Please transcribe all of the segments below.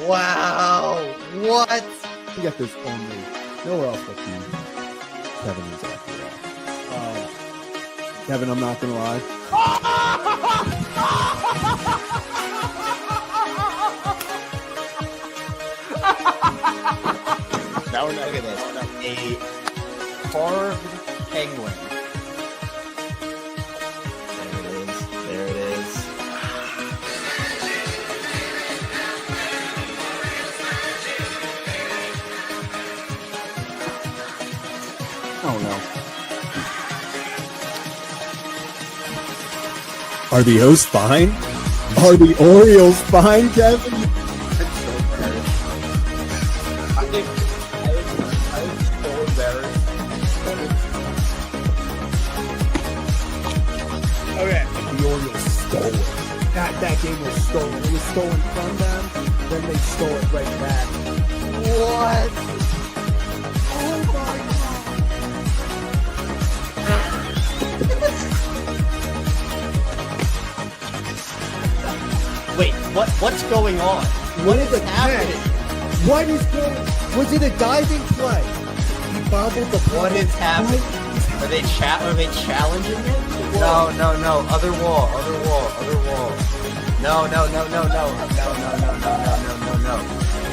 Wow. What? You get this only nowhere else but you. Kevin is after that. Kevin, I'm not gonna lie. Now we're not look at this. A carved penguin. There it is. Oh no. Are the O's fine? Are the Orioles fine, Kevin? It's so embarrassing. I was so embarrassed. Okay. The Orioles stole it. That game was stolen. It was stolen from them, then they stole it right back. What? Oh my Wait, what's going on? What is happening? What is going? Was it a diving play? He bobbled the ball. What is happening? Are they challenging him? No. Other wall. No.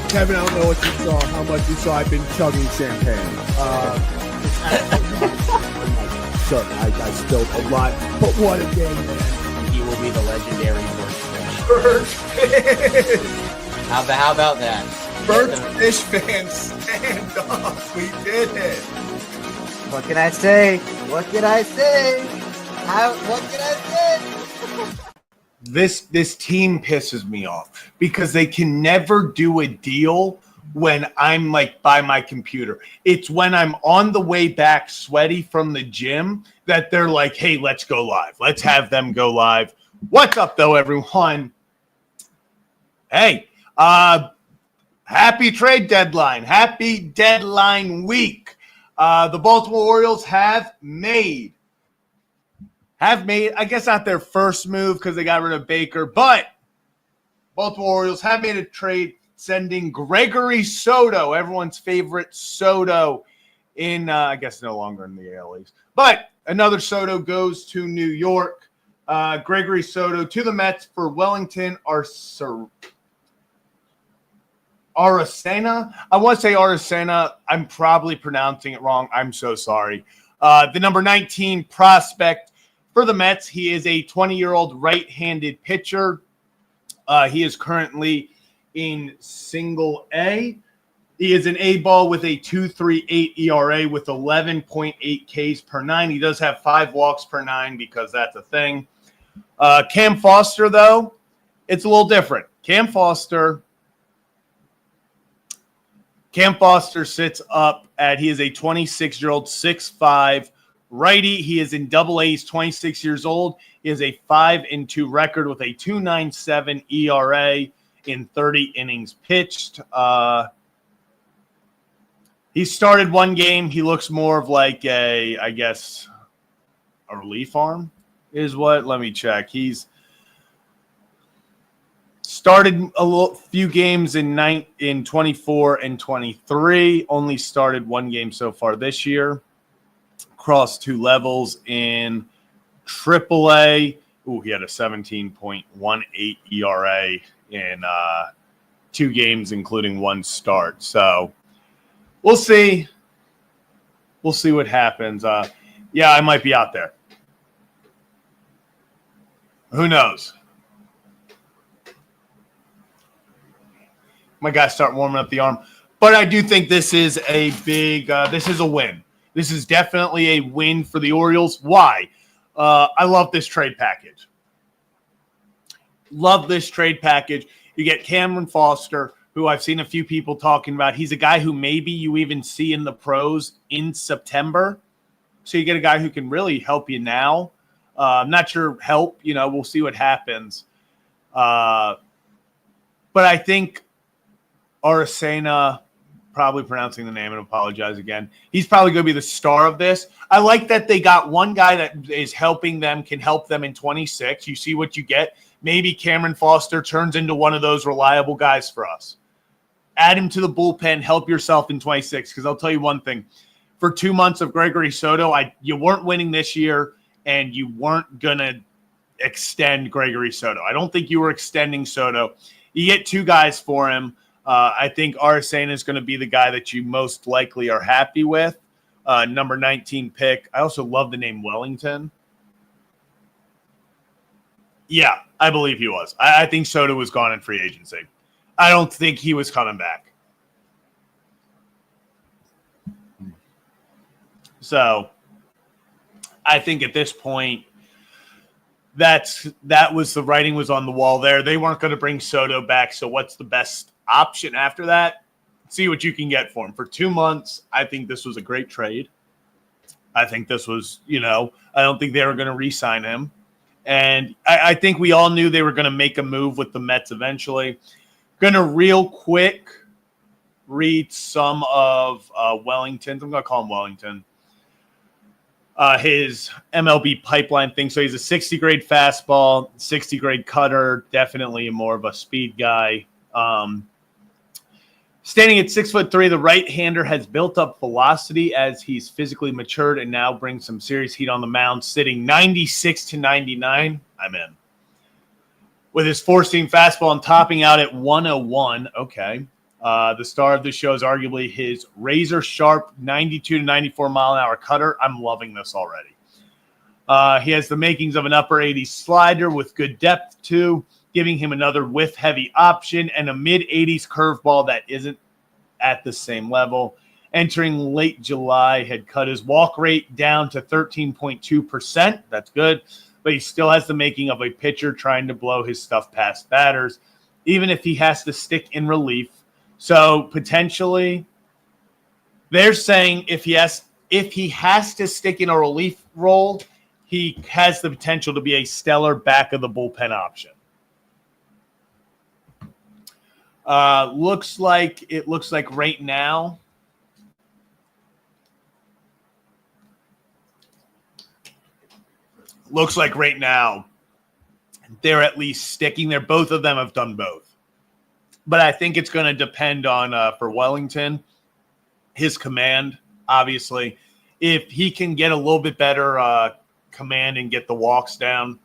Kevin, I don't know what you saw, how much you saw. I've been chugging champagne. Sure, I spilled a lot, but what a game, man. He will be the legendary Birdfish! How about that? Birdfish fans, stand up. We did it. What can I say? What can I say? This team pisses me off because they can never do a deal when I'm like by my computer. It's when I'm on the way back sweaty from the gym that they're like, hey, let's go live. Let's have them go live. What's up, though, everyone? Hey, happy trade deadline. Happy deadline week. The Baltimore Orioles have made, I guess not their first move because they got rid of Baker, but Baltimore Orioles have made a trade sending Gregory Soto, everyone's favorite Soto, in, I guess no longer in the AL East. But another Soto goes to New York. Gregory Soto to the Mets for Wellington Aracena. I want to say Aracena. I'm probably pronouncing it wrong. I'm so sorry. The number 19 prospect for the Mets. He is a 20-year-old right-handed pitcher. He is currently in single A. He is an A-ball with a 2.38 ERA with 11.8 Ks per nine. He does have 5 walks per nine because that's a thing. Cam Foster, though, it's a little different. Cam Foster sits up he is a 26-year-old, 6'5", righty. He is in Double A. He's 26 years old. He has a 5-2 record with a 2.97 ERA in 30 innings pitched. He started one game. He looks more of like a relief arm is what. Let me check. He's started few games in 24 and 23. Only started one game so far this year. Crossed 2 levels in AAA. Ooh, he had a 17.18 ERA in 2 games, including 1 start. So we'll see. We'll see what happens. Yeah, I might be out there. Who knows? My guys start warming up the arm. But I do think this is a big this is a win. This is definitely a win for the Orioles. Why? I love this trade package. Love this trade package. You get Cameron Foster, who I've seen a few people talking about. He's a guy who maybe you even see in the pros in September. So you get a guy who can really help you now. I'm not sure help. We'll see what happens. But I think Aracena, probably pronouncing the name and apologize again, he's probably going to be the star of this. I like that they got one guy that is helping them, can help them in 26. You see what you get. maybe Cameron Foster turns into one of those reliable guys for us. Add him to the bullpen, help yourself in 26, because I'll tell you one thing. For 2 months of Gregory Soto, you weren't winning this year, and you weren't going to extend Gregory Soto. I don't think you were extending Soto. You get 2 guys for him. I think Arcena is going to be the guy that you most likely are happy with. Number 19 pick. I also love the name Wellington. Yeah, I believe he was. I think Soto was gone in free agency. I don't think he was coming back. So I think at this point, that was the writing was on the wall there. They weren't going to bring Soto back. So what's the best option after that? See what you can get for him. For 2 months, I think this was a great trade. I think this was, I don't think they were going to re-sign him. And I think we all knew they were going to make a move with the Mets eventually. Going to real quick read some of Wellington's. I'm going to call him Wellington. His MLB pipeline thing. So he's a 60 grade fastball, 60 grade cutter, definitely more of a speed guy. Standing at 6'3", the right-hander has built up velocity as he's physically matured and now brings some serious heat on the mound, sitting 96 to 99. I'm in. With his four-seam fastball and topping out at 101. Okay. The star of the show is arguably his razor-sharp 92 to 94 mile-an-hour cutter. I'm loving this already. He has the makings of an upper 80s slider with good depth, too, giving him another whiff-heavy option and a mid-80s curveball that isn't at the same level. Entering late July, had cut his walk rate down to 13.2%. That's good. But he still has the making of a pitcher trying to blow his stuff past batters, even if he has to stick in relief. So potentially, they're saying if he has to stick in a relief role, he has the potential to be a stellar back of the bullpen option. Looks like right now. Looks like right now they're at least sticking there. Both of them have done both. But I think it's going to depend on, for Wellington, his command, obviously. If he can get a little bit better command and get the walks down,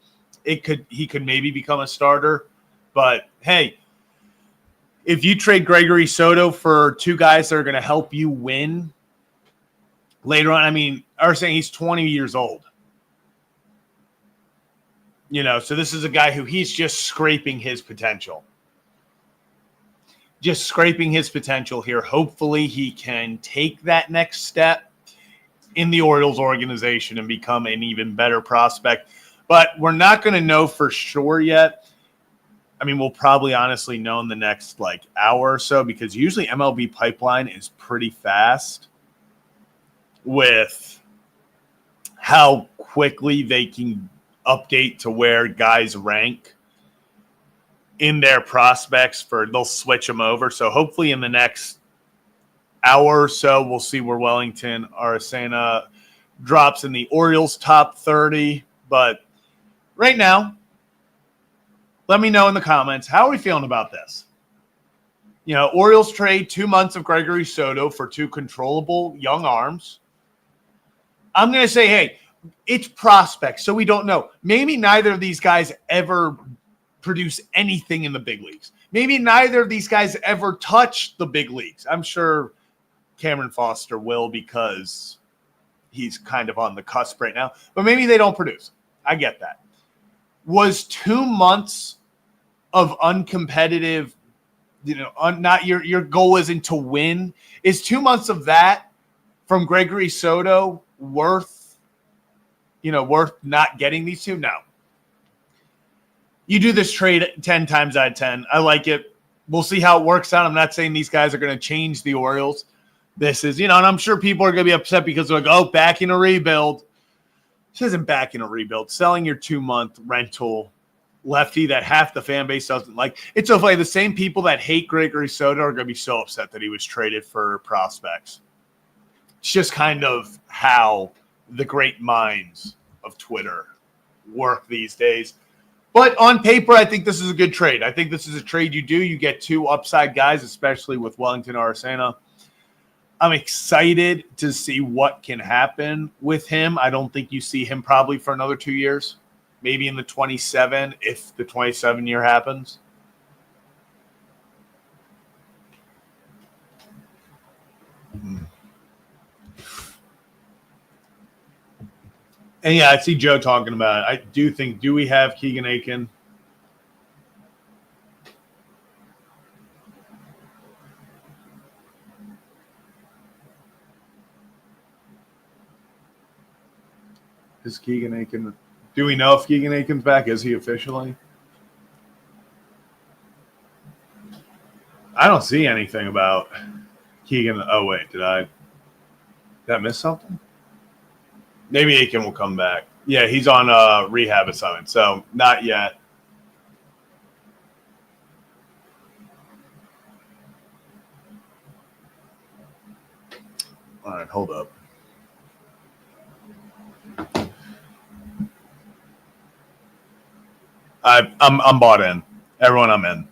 he could maybe become a starter. But, hey, if you trade Gregory Soto for 2 guys that are going to help you win later on, I mean, are saying he's 20 years old. So this is a guy who he's just scraping his potential. Just scraping his potential here. Hopefully he can take that next step in the Orioles organization and become an even better prospect. But we're not going to know for sure yet. I mean, we'll probably honestly know in the next hour or so, because usually MLB pipeline is pretty fast with how quickly they can update to where guys rank in their prospects they'll switch them over. So hopefully in the next hour or so, we'll see where Wellington Arcena drops in the Orioles top 30. But right now, let me know in the comments, how are we feeling about this? Orioles trade 2 months of Gregory Soto for 2 controllable young arms. I'm going to say, hey, it's prospects, so we don't know. Maybe neither of these guys ever produce anything in the big leagues. Maybe neither of these guys ever touch the big leagues. I'm sure Cameron Foster will, because he's kind of on the cusp right now. But maybe they don't produce. I get that. Was 2 months of uncompetitive, not your goal isn't to win. Is 2 months of that from Gregory Soto worth not getting these 2? No. You do this trade 10 times out of 10. I like it. We'll see how it works out. I'm not saying these guys are going to change the Orioles. This is, and I'm sure people are going to be upset because they're like, back in a rebuild. This isn't back in a rebuild. Selling your 2-month rental lefty that half the fan base doesn't like. It's so funny. The same people that hate Gregory Soto are going to be so upset that he was traded for prospects. It's just kind of how the great minds of Twitter work these days. But on paper, I think this is a good trade. I think this is a trade you do. You get 2 upside guys, especially with Wellington Arcena. I'm excited to see what can happen with him. I don't think you see him probably for another 2 years, maybe in the 27, if the 27 year happens. And yeah, I see Joe talking about it. I do think, do we have Keegan Aiken? Is Keegan Aiken? Do we know if Keegan Aiken's back? Is he officially? I don't see anything about Keegan. Oh wait, did I miss something? Maybe Aiken will come back. Yeah, he's on a rehab assignment, so not yet. All right, hold up. I'm bought in. Everyone, I'm in.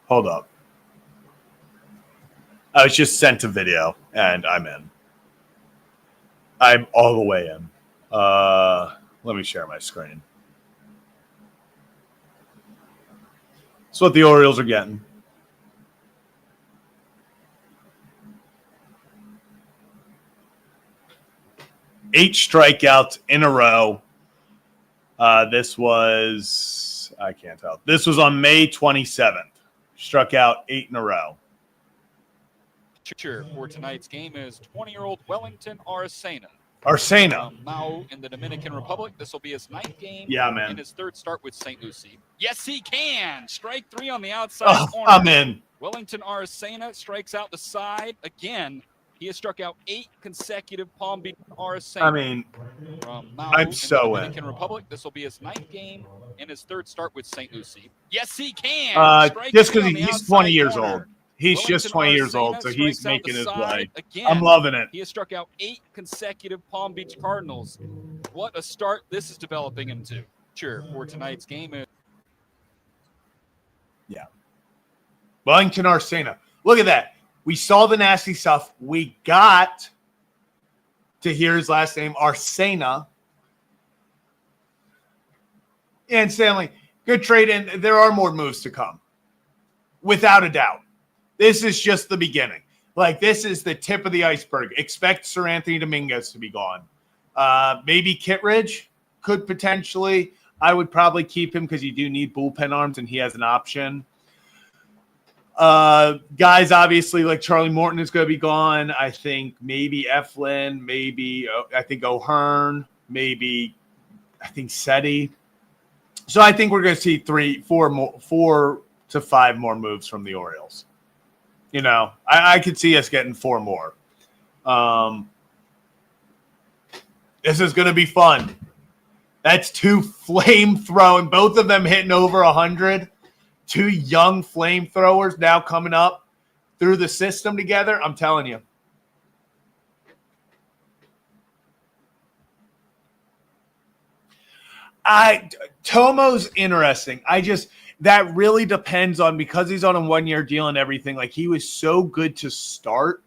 Hold up. I was just sent a video, and I'm in. I'm all the way in. Let me share my screen. That's what the Orioles are getting. Eight strikeouts in a row. This was, I can't tell. This was on May 27th. Struck out 8 in a row. Pitcher for tonight's game is 20-year-old Wellington Arcena. Arcena. Mau in the Dominican Republic. This will be his 9th game. Yeah, man. And his 3rd start with St. Lucie. Yes, he can. Strike 3 on the outside corner. I'm in. Wellington Arcena strikes out the side again. He has struck out 8 consecutive Palm Beach Arcena. I mean, from Mau I'm in so the in. Dominican Republic. This will be his 9th game and his 3rd start with St. Lucie. Yes, he can. Just three because on the he's outside 20 years corner. old. He's Wellington just 20 years old, Arcena so he's strikes out making the his side way. again. I'm loving it. He has struck out 8 consecutive Palm Beach Cardinals. What a start this is developing into. Sure, for tonight's game. Yeah. Wellington Arcena. Look at that. We saw the nasty stuff. We got to hear his last name, Arcena. And Stanley, good trade, and there are more moves to come. Without a doubt. This is just the beginning. Like, this is the tip of the iceberg. Expect Sir Anthony Dominguez to be gone. Maybe Kittredge could potentially. I would probably keep him because you do need bullpen arms, and he has an option. Guys, obviously, like Charlie Morton is going to be gone. I think maybe Eflin, maybe I think O'Hearn, maybe I think Seti. So I think we're going to see 4 to 5 more moves from the Orioles. You know, I could see us getting 4 more. This is going to be fun. That's 2 flame-throwing, both of them hitting over 100. 2 young flamethrowers now coming up through the system together. I'm telling you. Tomo's interesting. That really depends on, because he's on a 1-year deal and everything. Like, he was so good to start,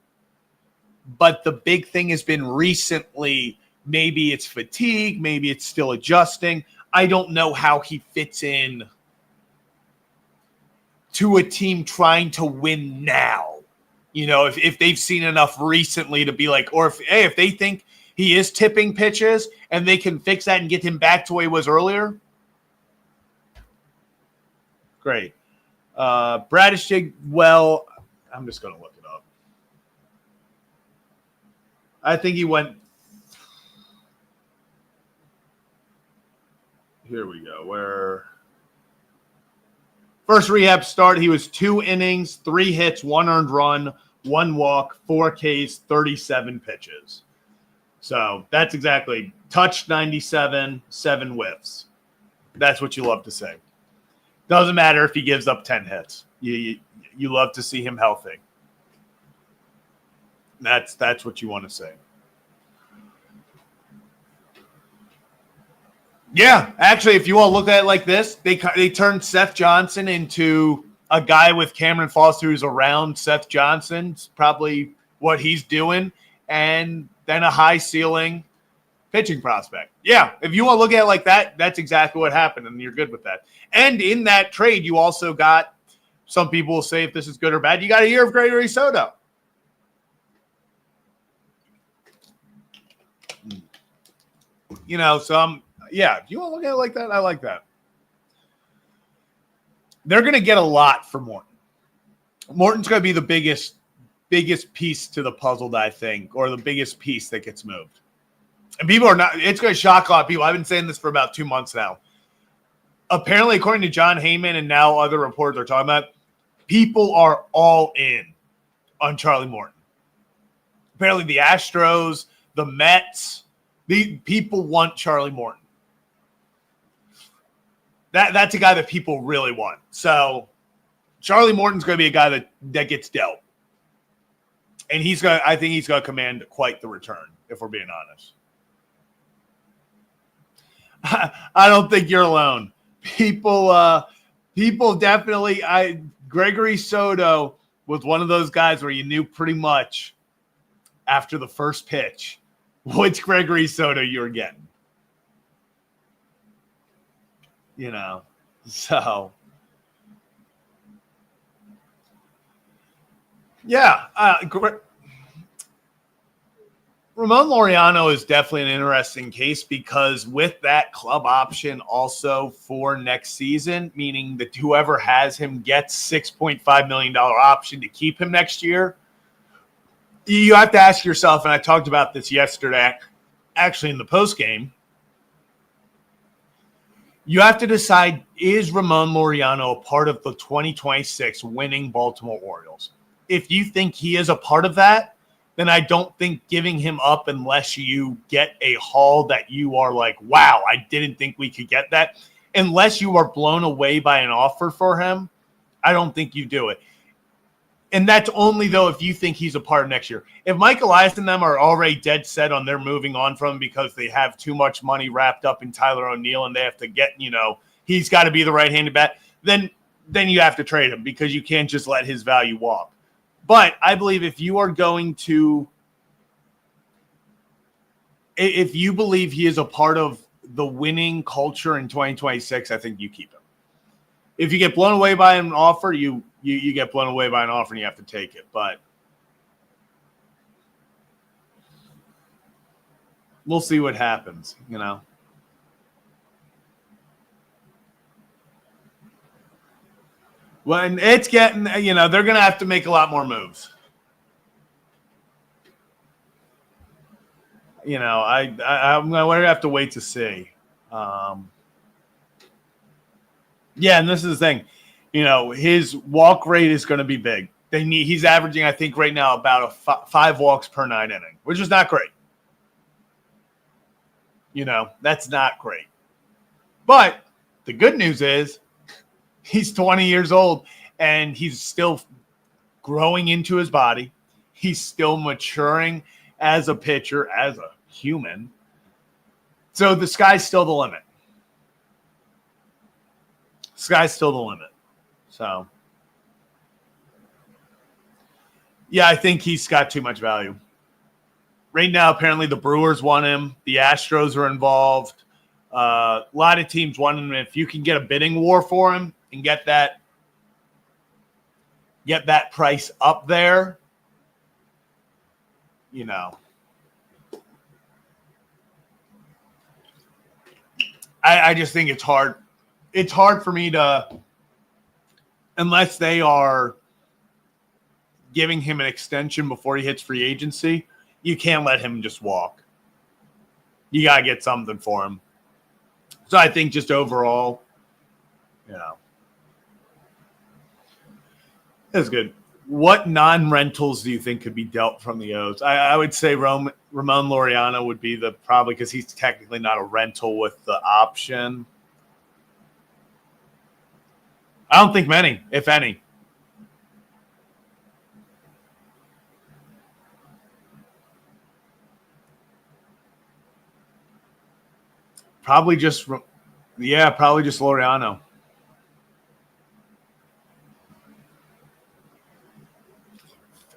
but the big thing has been recently, maybe it's fatigue, maybe it's still adjusting. I don't know how he fits in to a team trying to win now. You know, if they've seen enough recently to be like, or if they think he is tipping pitches and they can fix that and get him back to where he was earlier. Great. Bradish did well. I'm just going to look it up. I think he went. Here we go. Where first rehab start, he was 2 innings, 3 hits, 1 earned run, 1 walk, 4 Ks, 37 pitches. So that's exactly touched 97, 7 whiffs. That's what you love to see. Doesn't matter if he gives up 10 hits. You love to see him healthy. That's what you want to see. Yeah, actually, if you all look at it like this, they turned Seth Johnson into a guy with Cameron Foster who's around Seth Johnson's probably what he's doing, and then a high ceiling pitching prospect. Yeah, if you want to look at it like that, that's exactly what happened, and you're good with that. And in that trade, you also got, some people will say if this is good or bad, you got a year of Gregory Soto. You know, yeah, if you want to look at it like that, I like that. They're going to get a lot for Morton. Morton's going to be the biggest piece to the puzzle, I think, or the biggest piece that gets moved. And people are not, it's going to shock a lot of people. I've been saying this for about 2 months now. Apparently, according to John Heyman and now other reporters are talking about, people are all in on Charlie Morton. Apparently, the Astros, the Mets, the people want Charlie Morton. That's a guy that people really want. So Charlie Morton's going to be a guy that gets dealt. And I think he's going to command quite the return, if we're being honest. I don't think you're alone. People definitely. Gregory Soto was one of those guys where you knew pretty much after the first pitch which Gregory Soto you were getting. You know, so yeah. Ramon Laureano is definitely an interesting case because with that club option also for next season, meaning that whoever has him gets $6.5 million option to keep him next year, you have to ask yourself, and I talked about this yesterday, actually in the postgame, you have to decide, is Ramon Laureano a part of the 2026 winning Baltimore Orioles? If you think he is a part of that, then I don't think giving him up unless you get a haul that you are like, wow, I didn't think we could get that. Unless you are blown away by an offer for him, I don't think you do it. And that's only, though, if you think he's a part of next year. If Mike Elias and them are already dead set on they're moving on from him because they have too much money wrapped up in Tyler O'Neill and they have to get, he's got to be the right-handed bat, then you have to trade him because you can't just let his value walk. But I believe if you are going to – if you believe he is a part of the winning culture in 2026, I think you keep him. If you get blown away by an offer, you get blown away by an offer and you have to take it. But we'll see what happens, When it's getting, they're going to have to make a lot more moves. I'm going to have to wait to see. Yeah, and this is the thing. His walk rate is going to be big. He's averaging, I think, right now about 5 walks per 9 inning, which is not great. That's not great. But the good news is he's 20 years old, and he's still growing into his body. He's still maturing as a pitcher, as a human. So the sky's still the limit. Sky's still the limit. So, yeah, I think he's got too much value. Right now, apparently the Brewers want him. The Astros are involved. A lot of teams want him. If you can get a bidding war for him and get that price up there, I just think it's hard. It's hard for me to, unless they are giving him an extension before he hits free agency, you can't let him just walk. You got to get something for him. So I think just overall, that's good. What non-rentals do you think could be dealt from the O's? I would say Ramon Laureano would be probably because he's technically not a rental with the option. I don't think many, if any. Probably just Yeah, probably just Laureano.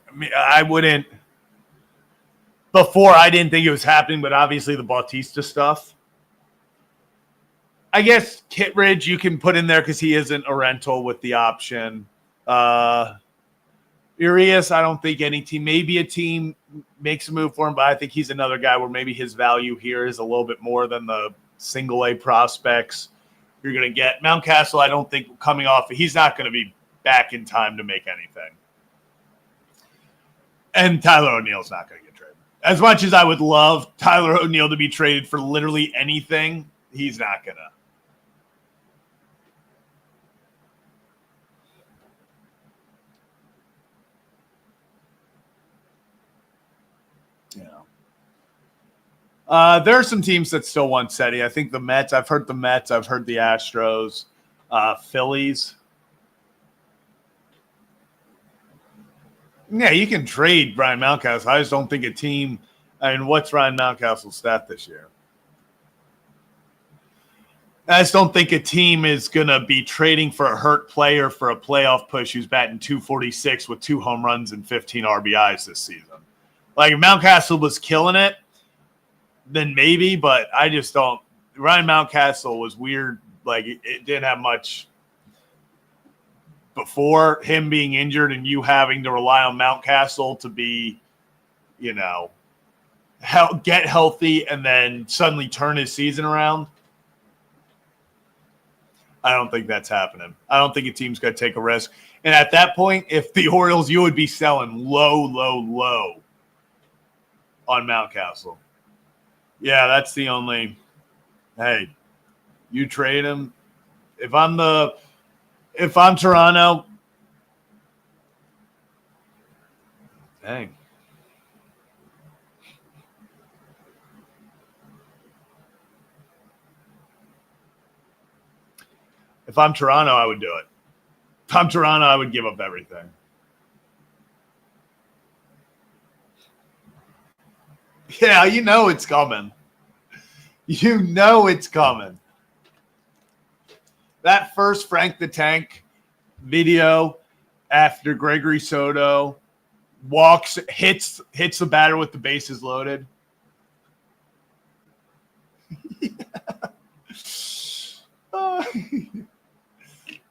I mean, I wouldn't. Before, I didn't think it was happening, but obviously the Bautista stuff. I guess Kittredge you can put in there because he isn't a rental with the option. Urias, I don't think any team, maybe a team makes a move for him, but I think he's another guy where maybe his value here is a little bit more than the single A prospects you're going to get. Mountcastle, I don't think coming off, he's not going to be back in time to make anything. And Tyler O'Neill's not going to get traded. As much as I would love Tyler O'Neill to be traded for literally anything, he's not going to. There are some teams that still want Seti. I think the Mets. I've heard the Mets. I've heard the Astros. Phillies. Yeah, you can trade Ryan Mountcastle. I just don't think a team. I mean, what's Ryan Mountcastle's stat this year? I just don't think a team is going to be trading for a hurt player for a playoff push who's batting .246 with 2 home runs and 15 RBIs this season. Like, if Mountcastle was killing it, then maybe, but I just don't. Ryan Mountcastle was weird. Like, it didn't have much before him being injured and you having to rely on Mountcastle to be, get healthy and then suddenly turn his season around. I don't think that's happening. I don't think a team's going to take a risk. And at that point, if the Orioles, you would be selling low on Mountcastle. Yeah, that's the only. Hey, you trade him. If I'm Toronto, dang. If I'm Toronto, I would do it. If I'm Toronto, I would give up everything. Yeah, you know it's coming. You know it's coming. That first Frank the Tank video after Gregory Soto walks, hits the batter with the bases loaded.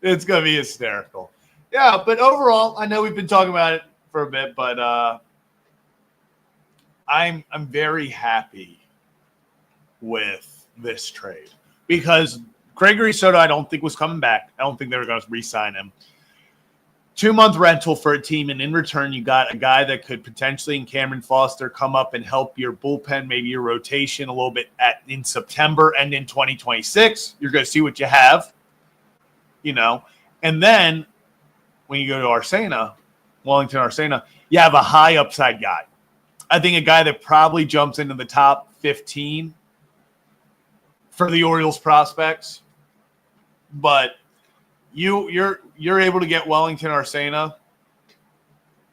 It's going to be hysterical. Yeah, but overall, I know we've been talking about it for a bit, but I'm very happy with this trade because Gregory Soto I don't think was coming back. I don't think they were going to re-sign him. 2-month rental for a team, and in return you got a guy that could potentially, in Cameron Foster, come up and help your bullpen, maybe your rotation a little bit in September and in 2026. You're going to see what you have, And then when you go to Wellington Arcena, you have a high upside guy. I think a guy that probably jumps into the top 15 for the Orioles prospects. But you're able to get Wellington Arcena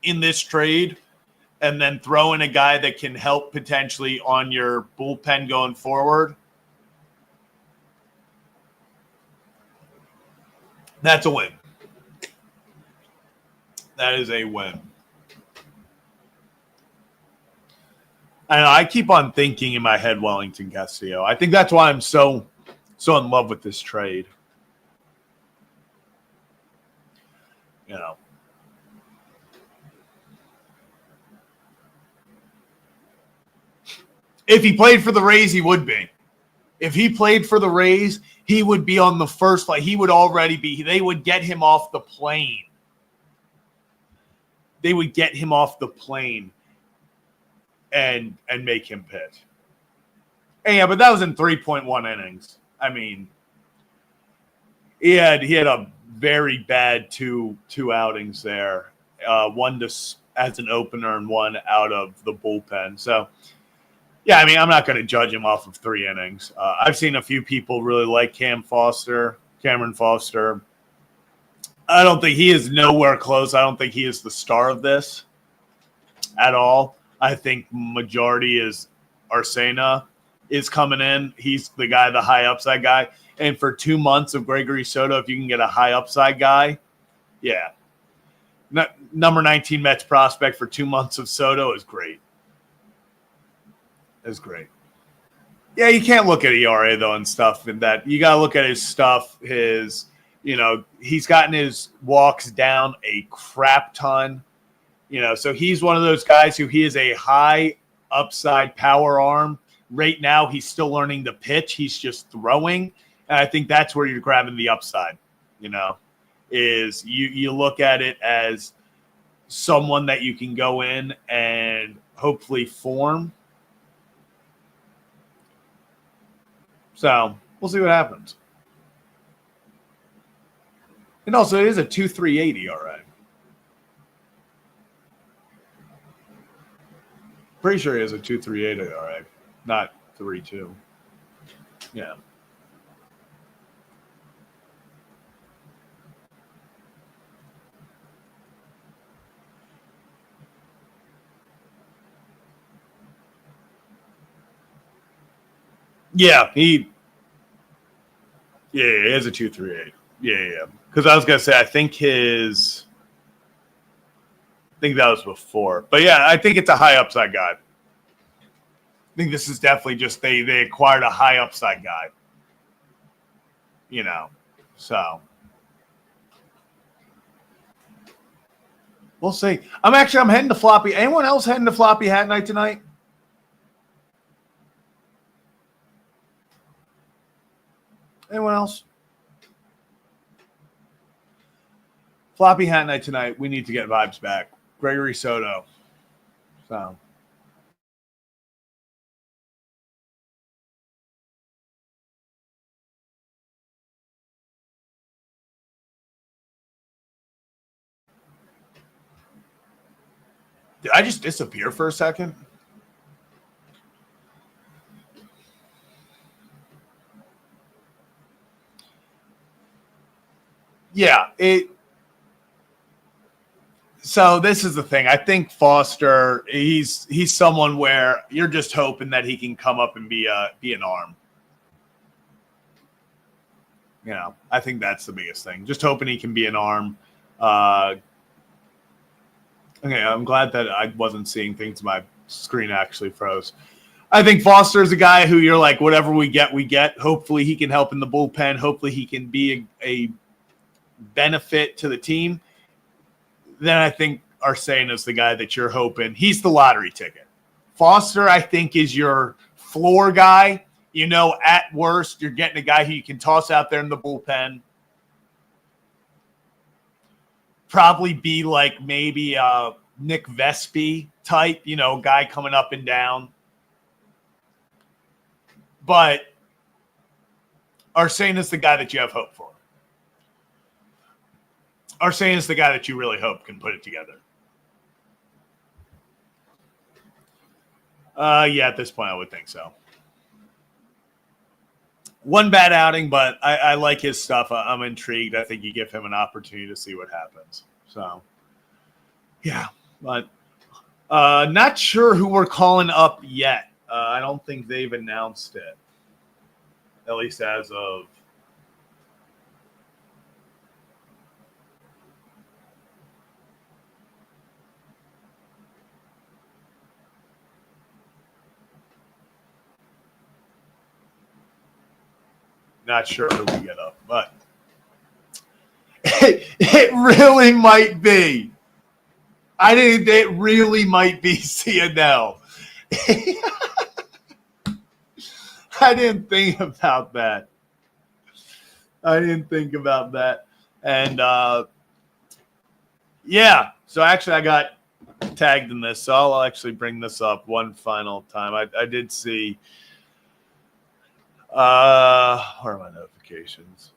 in this trade and then throw in a guy that can help potentially on your bullpen going forward. That's a win. That is a win. I keep on thinking in my head Wellington Castillo. I think that's why I'm so in love with this trade. If he played for the Rays, he would be. If he played for the Rays, he would be on the first flight. He would already be. They would get him off the plane. They would get him off the plane and make him pitch. And yeah, but that was in 3.1 innings. I mean, he had a very bad two outings there. One as an opener and one out of the bullpen. So, yeah, I mean, I'm not going to judge him off of 3 innings. I've seen a few people really like Cameron Foster. I don't think he is nowhere close. I don't think he is the star of this at all. I think majority is Arcena is coming in. He's the guy, the high upside guy. And for 2 months of Gregory Soto, if you can get a high upside guy, yeah. Number 19 Mets prospect for 2 months of Soto is great. Is great. Yeah, you can't look at ERA though and stuff and that. You got to look at his stuff. He's gotten his walks down a crap ton. So he's one of those guys he is a high upside power arm. Right now, he's still learning the pitch. He's just throwing. And I think that's where you're grabbing the upside, is you look at it as someone that you can go in and hopefully form. So we'll see what happens. And also, it is a 2.38 ERA. Pretty sure he has a 2.38 ERA, not 3.2. Yeah. Yeah, he has a 2.38. Yeah. Because I was gonna say, I think that was before, but yeah, I think it's a high upside guy. I think this is definitely just they acquired a high upside guy. So we'll see. I'm heading to floppy. Anyone else heading to floppy hat night tonight? Anyone else? Floppy hat night tonight. We need to get vibes back. Gregory Soto. So. Did I just disappear for a second? Yeah, So this is the thing. I think Foster, he's someone where you're just hoping that he can come up and be an arm. I think that's the biggest thing. Just hoping he can be an arm. Okay, I'm glad that I wasn't seeing things. My screen actually froze. I think Foster is a guy who you're like, whatever we get, we get. Hopefully he can help in the bullpen. Hopefully he can be a benefit to the team. Then I think Arcena is the guy that you're hoping. He's the lottery ticket. Foster, I think, is your floor guy. At worst, you're getting a guy who you can toss out there in the bullpen. Probably be like maybe Nick Vespi type, guy coming up and down. But Arcena is the guy that you have hope for. Arcena is the guy that you really hope can put it together. Yeah, at this point, I would think so. One bad outing, but I like his stuff. I'm intrigued. I think you give him an opportunity to see what happens. So, yeah, but not sure who we're calling up yet. I don't think they've announced it, at least as of. Not sure who we get up, but it really might be. It really might be CNL. I didn't think about that. And yeah, so actually I got tagged in this, so I'll actually bring this up one final time. I did see. Where are my notifications?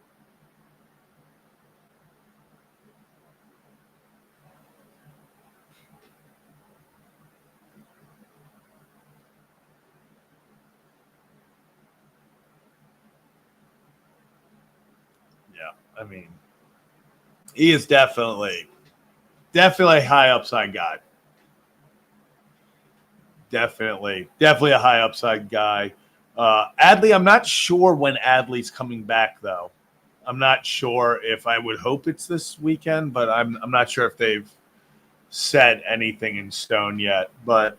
Yeah, I mean, he is definitely a high upside guy. Definitely a high upside guy. Adley, I'm not sure when Adley's coming back, though. I'm not sure if I would hope it's this weekend, but I'm not sure if they've set anything in stone yet. But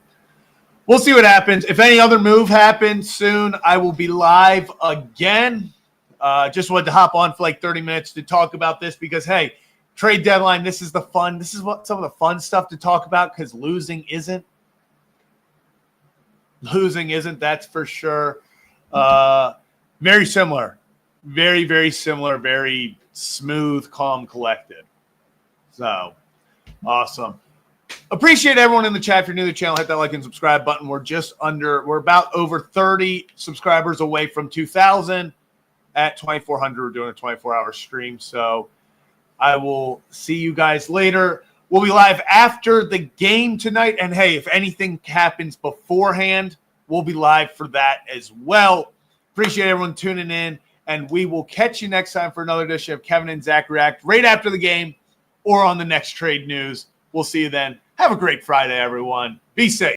we'll see what happens. If any other move happens soon, I will be live again. Just wanted to hop on for like 30 minutes to talk about this because, hey, trade deadline, this is the fun. This is what some of the fun stuff to talk about because losing isn't. Losing isn't, that's for sure. Very similar. Very, very similar. Very smooth, calm, collected. So, awesome. Appreciate everyone in the chat. If you're new to the channel, hit that like and subscribe button. We're about over 30 subscribers away from 2,000. At 2,400, we're doing a 24-hour stream. So I will see you guys later. We'll be live after the game tonight. And, hey, if anything happens beforehand, we'll be live for that as well. Appreciate everyone tuning in. And we will catch you next time for another edition of Kevin and Zach React right after the game or on the next trade news. We'll see you then. Have a great Friday, everyone. Be safe.